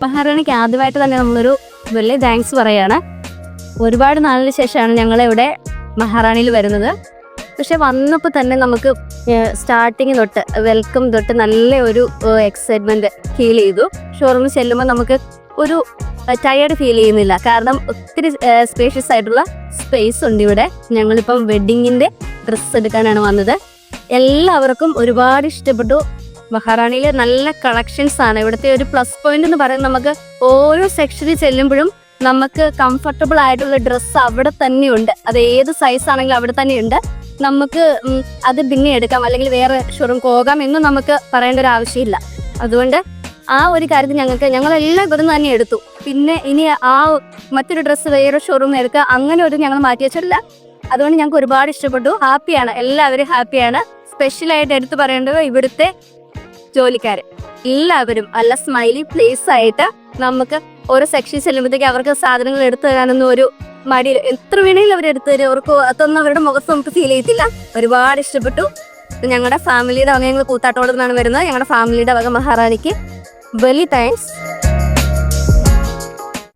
മഹാറാണിക്ക് ആദ്യമായിട്ട് തന്നെ നമ്മളൊരു വലിയ താങ്ക്സ് പറയാണ്. ഒരുപാട് നാളിന് ശേഷമാണ് ഞങ്ങളിവിടെ മഹാറാണിയിൽ വരുന്നത്. പക്ഷെ വന്നപ്പോൾ തന്നെ നമുക്ക് സ്റ്റാർട്ടിങ് തൊട്ട് വെൽക്കം തൊട്ട് നല്ല ഒരു എക്സൈറ്റ്മെന്റ് ഫീൽ ചെയ്തു. ഷോറൂമിൽ ചെല്ലുമ്പോൾ നമുക്ക് ഒരു ടയേർഡ് ഫീൽ ചെയ്യുന്നില്ല. കാരണം ഒത്തിരി സ്പേഷ്യസ് ആയിട്ടുള്ള സ്പേസ് ഉണ്ട് ഇവിടെ. ഞങ്ങളിപ്പം വെഡിങ്ങിന്റെ ഡ്രസ്സ് എടുക്കാനാണ് വന്നത്. എല്ലാവർക്കും ഒരുപാട് ഇഷ്ടപ്പെട്ടു. മഹാറാണിയിൽ നല്ല കളക്ഷൻസ് ആണ്. ഇവിടുത്തെ ഒരു പ്ലസ് പോയിന്റ് എന്ന് പറയുന്നത് നമുക്ക് ഓരോ സെക്ഷനിൽ ചെല്ലുമ്പോഴും നമുക്ക് കംഫർട്ടബിൾ ആയിട്ടുള്ള ഡ്രസ്സ് അവിടെ തന്നെയുണ്ട്. അത് ഏത് സൈസ് ആണെങ്കിലും അവിടെ തന്നെയുണ്ട്. നമുക്ക് അത് പിന്നെ എടുക്കാം, അല്ലെങ്കിൽ വേറെ ഷോറൂം പോകാം എന്നും നമുക്ക് പറയേണ്ട ഒരു ആവശ്യമില്ല. അതുകൊണ്ട് ആ ഒരു കാര്യത്തിൽ ഞങ്ങളെല്ലാം ഇവിടുന്ന് തന്നെ എടുത്തു. പിന്നെ ഇനി ആ മറ്റൊരു ഡ്രസ്സ് വേറെ ഷോറൂമിൽ എടുക്കുക അങ്ങനെ ഒരു ഞങ്ങൾ മാറ്റി വെച്ചിട്ടില്ല. അതുകൊണ്ട് ഞങ്ങൾക്ക് ഒരുപാട് ഇഷ്ടപ്പെട്ടു. ഹാപ്പിയാണ്, എല്ലാവരും ഹാപ്പിയാണ്. സ്പെഷ്യലായിട്ട് എടുത്തു പറയേണ്ടത് ഇവിടുത്തെ ജോലിക്കാര് എല്ലാവരും നല്ല സ്മൈലി പ്ലേസ് ആയിട്ട് നമുക്ക് ഓരോ സെക്ഷൻ ചെല്ലുമ്പോഴത്തേക്ക് അവർക്ക് സാധനങ്ങൾ എടുത്തു തരാനൊന്നും ഒരു മടിയിൽ എത്ര വേണമെങ്കിലും അവർ എടുത്തു തരും. അവർക്ക് അതൊന്നും അവരുടെ മുഖത്ത് നമുക്ക് ഫീൽ ചെയ്യത്തില്ല. ഒരുപാട് ഇഷ്ടപ്പെട്ടു. ഞങ്ങളുടെ ഫാമിലിയുടെ വക, ഞങ്ങൾ കൂത്താട്ടോളത്ത് നിന്നാണ് വരുന്നത്. ഞങ്ങളുടെ ഫാമിലിയുടെ വക മഹാറാണിക്ക് വലിയ താങ്ക്സ്.